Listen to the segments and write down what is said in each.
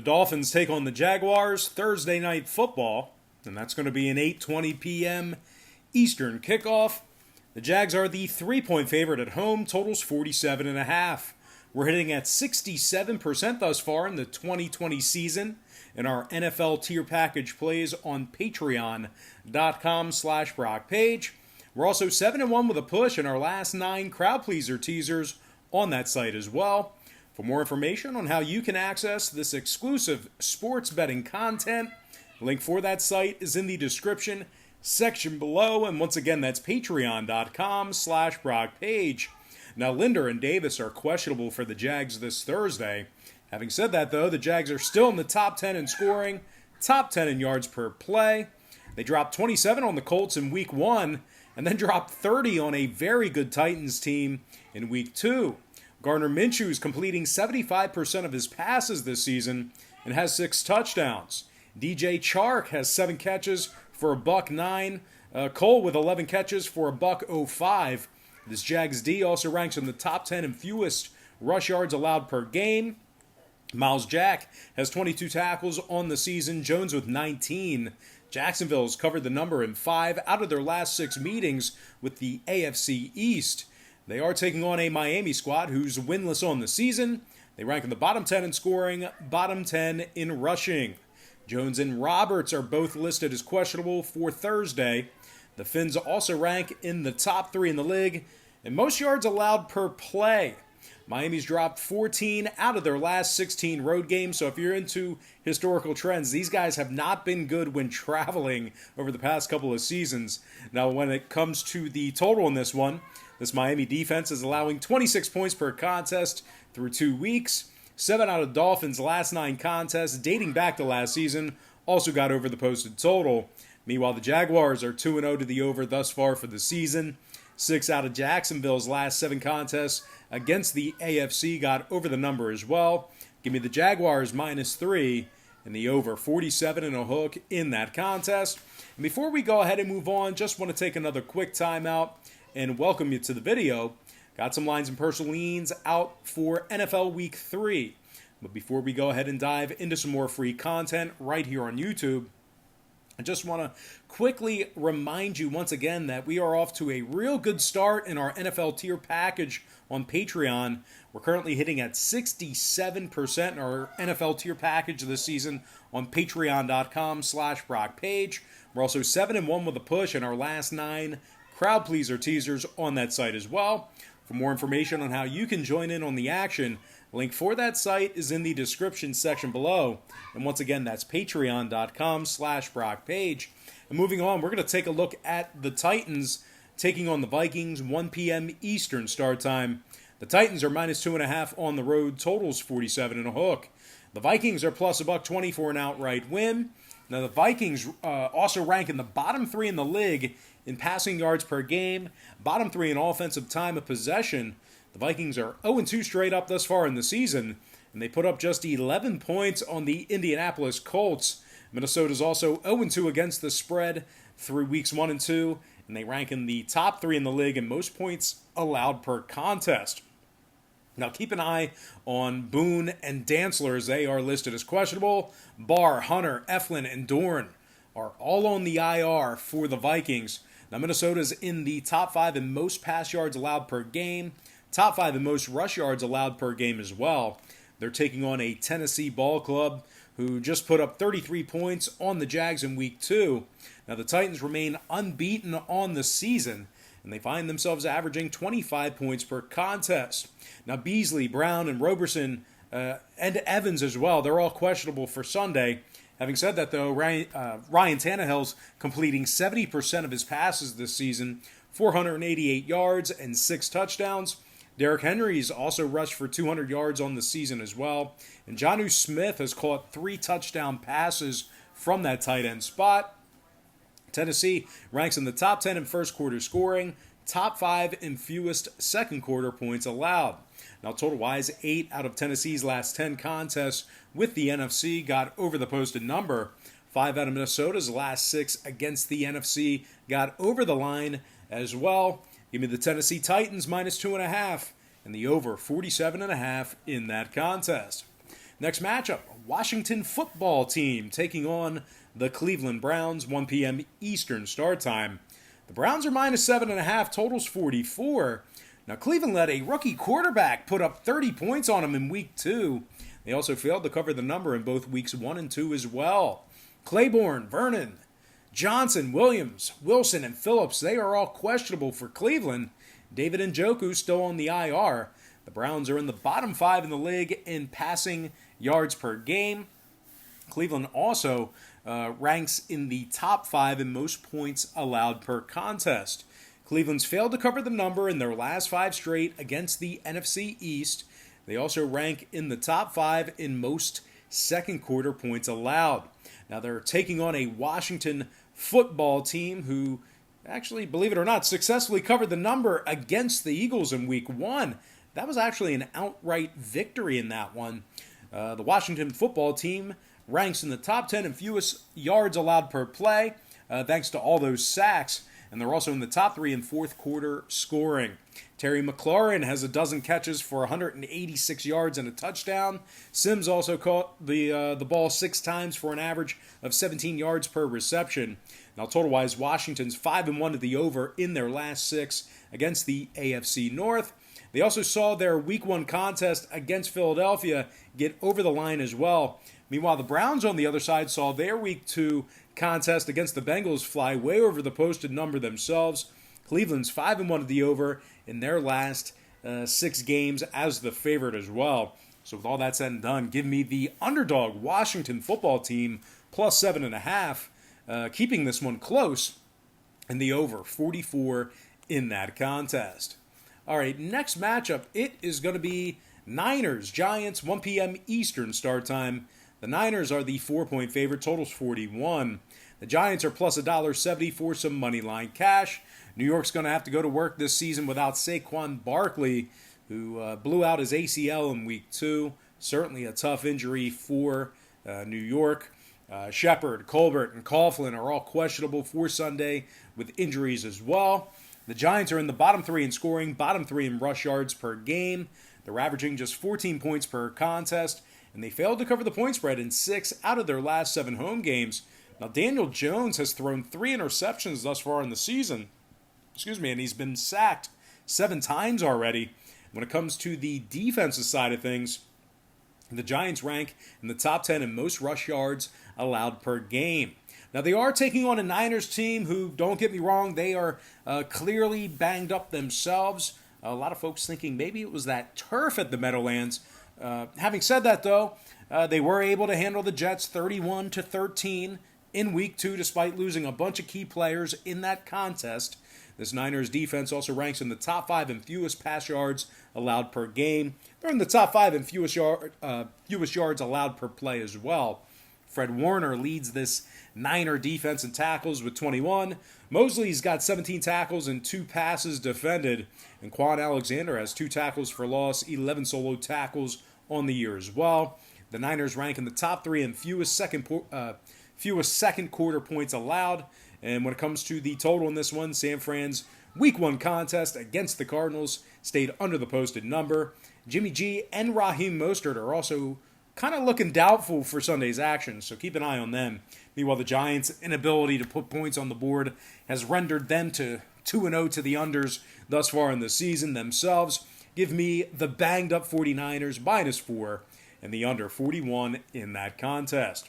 The Dolphins take on the Jaguars Thursday night football, and that's going to be an 8:20 p.m. Eastern kickoff. The Jags are the 3-point favorite at home, totals 47.5. We're hitting at 67% thus far in the 2020 season in our NFL tier package plays on patreon.com/Brock page. We're also 7-1 with a push in our last 9 crowd pleaser teasers on that site as well. For more information on how you can access this exclusive sports betting content, the link for that site is in the description section below. And once again, that's patreon.com/Brock page. Now, Linder and Davis are questionable for the Jags this Thursday. Having said that, though, the Jags are still in the top 10 in scoring, top 10 in yards per play. They dropped 27 on the Colts in Week 1, and then dropped 30 on a very good Titans team in Week 2. Gardner Minshew is completing 75% of his passes this season and has 6 touchdowns. DJ Chark has 7 catches for $109. Cole with 11 catches for $105. This Jags D also ranks in the top 10 in fewest rush yards allowed per game. Miles Jack has 22 tackles on the season. Jones with 19. Jacksonville has covered the number in 5 out of their last 6 meetings with the AFC East. They are taking on a Miami squad who's winless on the season. They rank in the bottom 10 in scoring, bottom 10 in rushing. Jones and Roberts are both listed as questionable for Thursday. The Finns also rank in the top 3 in the league in most yards allowed per play. Miami's dropped 14 out of their last 16 road games, so if you're into historical trends, these guys have not been good when traveling over the past couple of seasons. Now, when it comes to the total in this one, this Miami defense is allowing 26 points per contest through 2 weeks. 7 out of Dolphins' last 9 contests, dating back to last season, also got over the posted total. Meanwhile, the Jaguars are 2-0 to the over thus far for the season. 6 out of Jacksonville's last 7 contests against the AFC got over the number as well. Give me the Jaguars -3 and the over 47 and a hook in that contest. And before we go ahead and move on, just want to take another quick timeout and welcome you to the video. Got some lines and personal leans out for NFL Week 3. But before we go ahead and dive into some more free content right here on YouTube, I just want to quickly remind you once again that we are off to a real good start in our NFL tier package on Patreon. We're currently hitting at 67% in our NFL tier package this season on patreon.com/Brock page. We're also 7-1 with a push in our last 9 crowd pleaser teasers on that site as well. For more information on how you can join in on the action, link for that site is in the description section below. And once again, that's patreon.com/Brock page. And moving on, we're going to take a look at the Titans taking on the Vikings, 1 p.m. Eastern start time. The Titans are -2.5 on the road, totals 47 and a hook. The Vikings are plus $1.20 for an outright win. Now, the Vikings also rank in the bottom 3 in the league in passing yards per game, bottom 3 in offensive time of possession. The Vikings are 0-2 straight up thus far in the season, and they put up just 11 points on the Indianapolis Colts. Minnesota's also 0-2 against the spread through weeks 1 and 2, and they rank in the top 3 in the league in most points allowed per contest. Now, keep an eye on Boone and Dantzler as they are listed as questionable. Barr, Hunter, Eflin, and Dorn are all on the IR for the Vikings. Now, Minnesota's in the top 5 in most pass yards allowed per game, top 5 in most rush yards allowed per game as well. They're taking on a Tennessee ball club who just put up 33 points on the Jags in Week 2. Now, the Titans remain unbeaten on the season, and they find themselves averaging 25 points per contest. Now, Beasley, Brown, and Roberson, and Evans as well, they're all questionable for Sunday. Having said that, though, Ryan Tannehill's completing 70% of his passes this season, 488 yards and 6 touchdowns. Derrick Henry's also rushed for 200 yards on the season as well. And Jonnu Smith has caught 3 touchdown passes from that tight end spot. Tennessee ranks in the top 10 in first quarter scoring, top 5 in fewest second quarter points allowed. Now, total-wise, 8 out of Tennessee's last 10 contests with the NFC got over the posted number. 5 out of Minnesota's last 6 against the NFC got over the line as well. Give me the Tennessee Titans -2.5 and the over 47.5 in that contest. Next matchup, Washington football team taking on the Cleveland Browns, 1 p.m. Eastern start time. The Browns are minus 7.5, totals 44. Now, Cleveland let a rookie quarterback put up 30 points on them in week 2. They also failed to cover the number in both weeks 1 and 2 as well. Claiborne, Vernon, Johnson, Williams, Wilson, and Phillips, they are all questionable for Cleveland. David Njoku still on the IR. The Browns are in the bottom 5 in the league in passing yards per game. Cleveland also ranks in the top 5 in most points allowed per contest. Cleveland's failed to cover the number in their last 5 straight against the NFC East. They also rank in the top 5 in most second quarter points allowed. Now they're taking on a Washington football team who actually, believe it or not, successfully covered the number against the Eagles in week 1. That was actually an outright victory in that one. The Washington football team ranks in the top 10 in fewest yards allowed per play, thanks to all those sacks. And they're also in the top 3 in fourth quarter scoring. Terry McLaurin has a dozen catches for 186 yards and a touchdown. Sims also caught the ball 6 times for an average of 17 yards per reception. Now, total-wise, Washington's 5-1 to the over in their last 6 against the AFC North. They also saw their Week 1 contest against Philadelphia get over the line as well. Meanwhile, the Browns on the other side saw their Week 2 contest against the Bengals fly way over the posted number themselves. Cleveland's 5-1 to the over in their last 6 games as the favorite as well. So with all that said and done, give me the underdog Washington football team plus 7.5, keeping this one close, and the over 44 in that contest. All right, next matchup, it is going to be Niners-Giants, 1 p.m. Eastern start time. The Niners are the 4-point favorite, totals 41. The Giants are plus $1.70 for some money line cash. New York's going to have to go to work this season without Saquon Barkley, who blew out his ACL in week 2. Certainly a tough injury for New York. Shepard, Colbert, and Coughlin are all questionable for Sunday with injuries as well. The Giants are in the bottom 3 in scoring, bottom 3 in rush yards per game. They're averaging just 14 points per contest, and they failed to cover the point spread in 6 out of their last 7 home games. Now, Daniel Jones has thrown 3 interceptions thus far in the season. And he's been sacked 7 times already. When it comes to the defensive side of things, the Giants rank in the top 10 in most rush yards allowed per game. Now, they are taking on a Niners team who, don't get me wrong, they are clearly banged up themselves. A lot of folks thinking maybe it was that turf at the Meadowlands. Having said that, though, they were able to handle the Jets 31-13 in week 2, despite losing a bunch of key players in that contest. This Niners defense also ranks in the top 5 in fewest pass yards allowed per game. They're in the top 5 in fewest yards allowed per play as well. Fred Warner leads this Niner defense in tackles with 21. Mosley's got 17 tackles and 2 passes defended. And Quan Alexander has 2 tackles for loss, 11 solo tackles on the year as well. The Niners rank in the top 3 in fewest second quarter points allowed. And when it comes to the total in this one, San Fran's Week 1 contest against the Cardinals stayed under the posted number. Jimmy G and Raheem Mostert are also kind of looking doubtful for Sunday's action, so keep an eye on them. Meanwhile, the Giants' inability to put points on the board has rendered them to 2-0 to the unders thus far in the season themselves. Give me the banged-up 49ers minus 4 and the under 41 in that contest.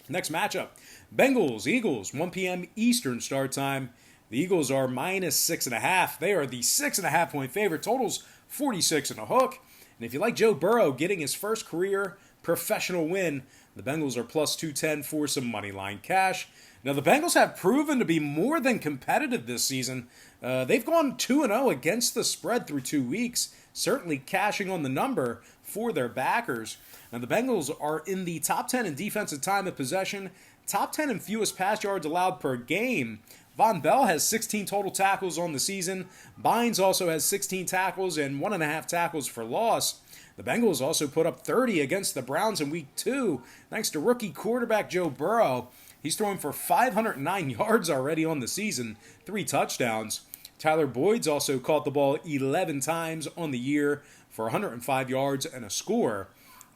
Next matchup, Bengals-Eagles, 1 p.m. Eastern start time. The Eagles are minus 6.5. They are the 6.5-point favorite. Totals 46 and a hook. And if you like Joe Burrow getting his first career professional win, the Bengals are plus 210 for some money line cash. Now, the Bengals have proven to be more than competitive this season. They've gone 2-0 against the spread through 2 weeks, certainly cashing on the number for their backers. Now, the Bengals are in the top 10 in defensive time of possession, top 10 in fewest pass yards allowed per game. Von Bell has 16 total tackles on the season. Bynes also has 16 tackles and 1.5 tackles for loss. The Bengals also put up 30 against the Browns in week 2, thanks to rookie quarterback Joe Burrow. He's throwing for 509 yards already on the season, 3 touchdowns. Tyler Boyd's also caught the ball 11 times on the year for 105 yards and a score.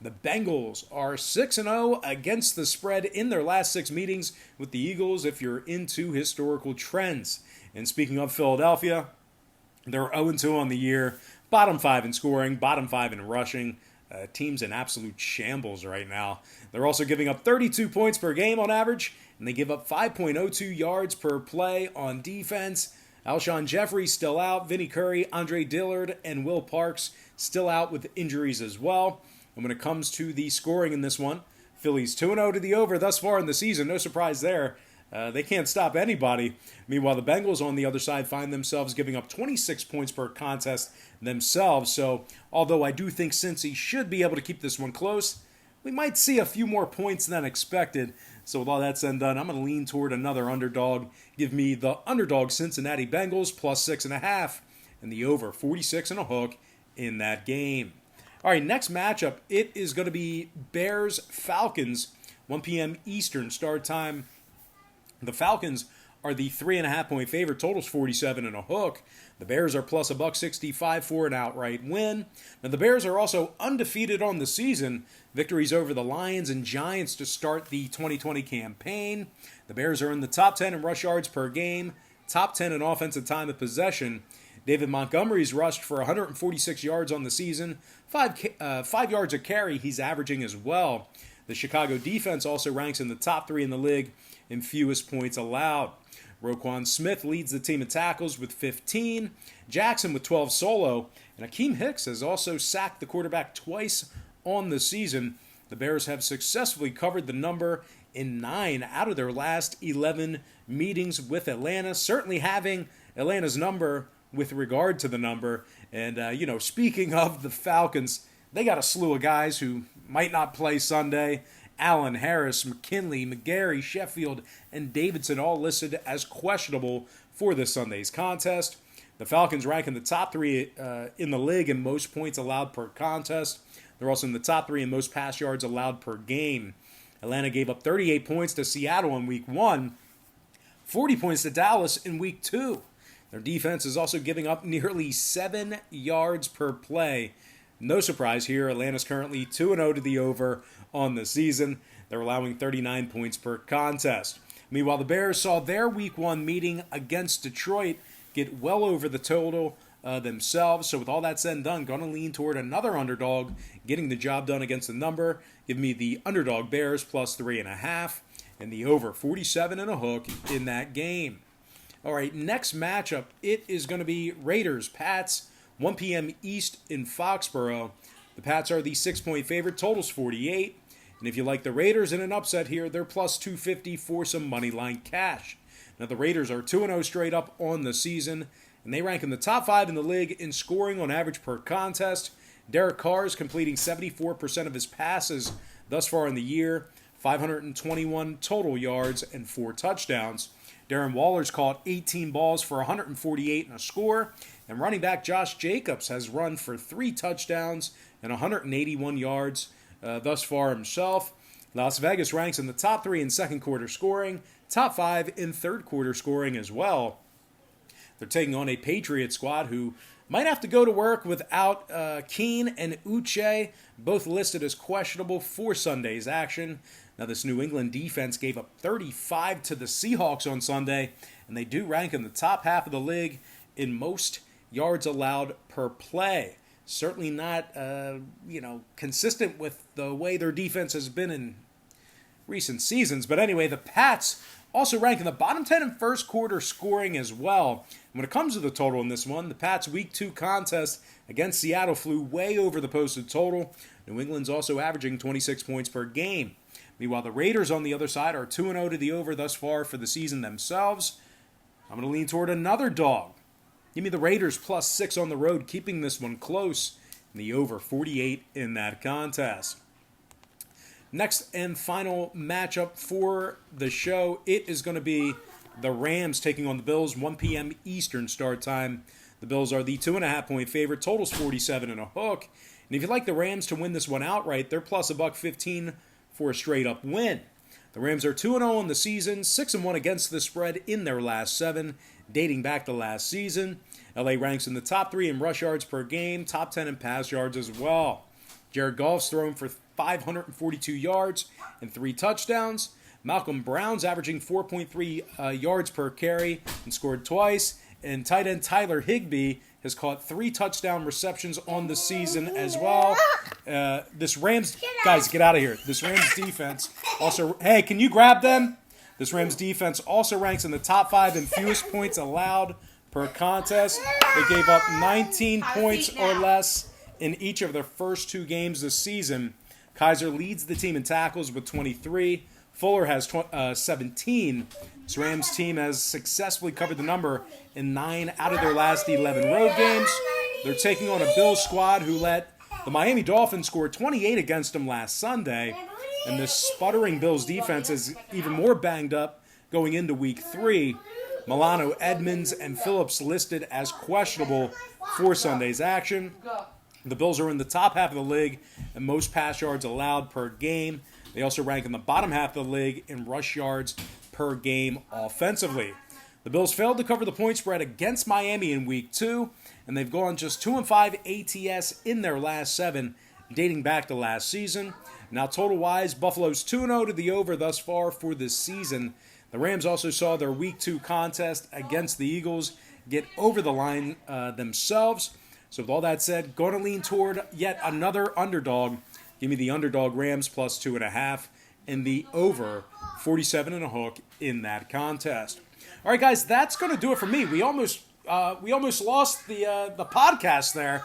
The Bengals are 6-0 against the spread in their last 6 meetings with the Eagles if you're into historical trends. And speaking of Philadelphia, they're 0-2 on the year, bottom 5 in scoring, bottom 5 in rushing. Team's in absolute shambles right now. They're also giving up 32 points per game on average, and they give up 5.02 yards per play on defense. Alshon Jeffrey still out, Vinny Curry, Andre Dillard, and Will Parks still out with injuries as well. And when it comes to the scoring in this one, Philly's 2-0 to the over thus far in the season. No surprise there. They can't stop anybody. Meanwhile, the Bengals on the other side find themselves giving up 26 points per contest themselves. So, although I do think Cincy should be able to keep this one close, we might see a few more points than expected. So with all that said and done, I'm going to lean toward another underdog. Give me the underdog Cincinnati Bengals plus 6.5 and the over 46 and a hook in that game. All right, next matchup, it is going to be Bears-Falcons, 1 p.m. Eastern start time. The Falcons are the 3.5-point favorite. Total's 47 and a hook. The Bears are plus $1.65 for an outright win. Now, the Bears are also undefeated on the season. Victories over the Lions and Giants to start the 2020 campaign. The Bears are in the top 10 in rush yards per game, top 10 in offensive time of possession. David Montgomery's rushed for 146 yards on the season, 5 yards a carry he's averaging as well. The Chicago defense also ranks in the top 3 in the league in fewest points allowed. Roquan Smith leads the team in tackles with 15, Jackson with 12 solo, and Akeem Hicks has also sacked the quarterback twice on the season. The Bears have successfully covered the number in 9 out of their last 11 meetings with Atlanta, certainly having Atlanta's number with regard to the number. And, speaking of the Falcons, they got a slew of guys who might not play Sunday. Allen, Harris, McKinley, McGarry, Sheffield, and Davidson all listed as questionable for this Sunday's contest. The Falcons rank in the top 3 in the league in most points allowed per contest. They're also in the top 3 in most pass yards allowed per game. Atlanta gave up 38 points to Seattle in Week 1, 40 points to Dallas in Week 2. Their defense is also giving up nearly 7 yards per play. No surprise here, Atlanta's currently 2-0 to the over on the season. They're allowing 39 points per contest. Meanwhile, the Bears saw their Week 1 meeting against Detroit get well over the total themselves. So with all that said and done, going to lean toward another underdog getting the job done against the number. Give me the underdog Bears plus 3.5 and the over 47 and a hook in that game. All right, next matchup, it is going to be Raiders-Pats, 1 p.m. East in Foxborough. The Pats are the 6-point favorite. Total's 48. And if you like the Raiders in an upset here, they're plus 250 for some money line cash. Now, the Raiders are 2-0 straight up on the season, and they rank in the top 5 in the league in scoring on average per contest. Derek Carr is completing 74% of his passes thus far in the year, 521 total yards and 4 touchdowns. Darren Waller's caught 18 balls for 148 and a score, and running back Josh Jacobs has run for 3 touchdowns and 181 yards thus far himself. Las Vegas ranks in the top 3 in second quarter scoring, top 5 in third quarter scoring as well. They're taking on a Patriots squad who might have to go to work without Keene and Uche, both listed as questionable for Sunday's action. Now, this New England defense gave up 35 to the Seahawks on Sunday, and they do rank in the top half of the league in most yards allowed per play. Certainly not, consistent with the way their defense has been in recent seasons. But anyway, the Pats also rank in the bottom 10 in first quarter scoring as well. And when it comes to the total in this one, the Pats' Week 2 contest against Seattle flew way over the posted total. New England's also averaging 26 points per game. Meanwhile, the Raiders on the other side are 2-0 to the over thus far for the season themselves. I'm going to lean toward another dog. Give me the Raiders plus 6 on the road, keeping this one close, and the over 48 in that contest. Next and final matchup for the show, it is going to be the Rams taking on the Bills, 1 p.m. Eastern start time. The Bills are the 2.5-point favorite. Total's 47 and a hook. And if you'd like the Rams to win this one outright, they're plus $1.15 for a straight-up win. The Rams are 2-0 on the season, 6-1 against the spread in their last 7, dating back to last season. LA ranks in the top 3 in rush yards per game, top 10 in pass yards as well. Jared Goff's thrown for 542 yards and 3 touchdowns. Malcolm Brown's averaging 4.3 yards per carry and scored twice. And tight end Tyler Higbee has caught 3 touchdown receptions on the season as well. This Rams, guys, get out of here. This Rams defense also, hey, can you grab them? This Rams defense also ranks in the top 5 in fewest points allowed per contest. They gave up 19 points or less in each of their first 2 games this season. Kaiser leads the team in tackles with 23. Fuller has 17. This Rams team has successfully covered the number in 9 out of their last 11 road games. They're taking on a Bills squad who let the Miami Dolphins score 28 against them last Sunday. And this sputtering Bills defense is even more banged up going into Week 3. Milano, Edmonds, and Phillips listed as questionable for Sunday's action. The Bills are in the top half of the league in most pass yards allowed per game. They also rank in the bottom half of the league in rush yards per game offensively. The Bills failed to cover the point spread against Miami in Week 2, and they've gone just 2-5 ATS in their last 7, dating back to last season. Now, total-wise, Buffalo's 2-0 to the over thus far for this season. The Rams also saw their Week 2 contest against the Eagles get over the line themselves. So with all that said, going to lean toward yet another underdog. Give me the underdog Rams plus 2.5 and the over 47.5 in that contest. All right, guys, that's going to do it for me. We almost lost the podcast there.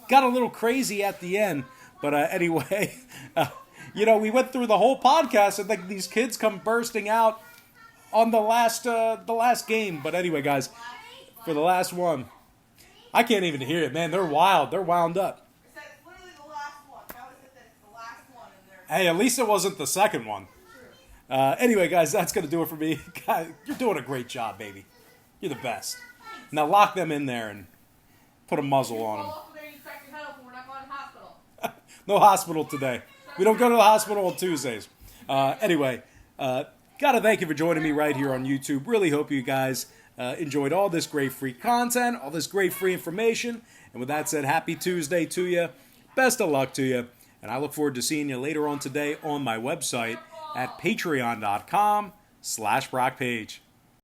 Got a little crazy at the end, but anyway, we went through the whole podcast and like these kids come bursting out on the last game. But anyway, guys, for the last one, I can't even hear it, man. They're wild. They're wound up. It's literally the last one. How is it that it's the last one? Hey, at least it wasn't the second one. Anyway, guys, that's going to do it for me. God, you're doing a great job, baby. You're the best. Now lock them in there and put a muzzle on them. No hospital today. We don't go to the hospital on Tuesdays. Anyway, got to thank you for joining me right here on YouTube. Really hope you guys enjoyed all this great free content, all this great free information. And with that said, happy Tuesday to you. Best of luck to you. And I look forward to seeing you later on today on my website at patreon.com/BrockPage.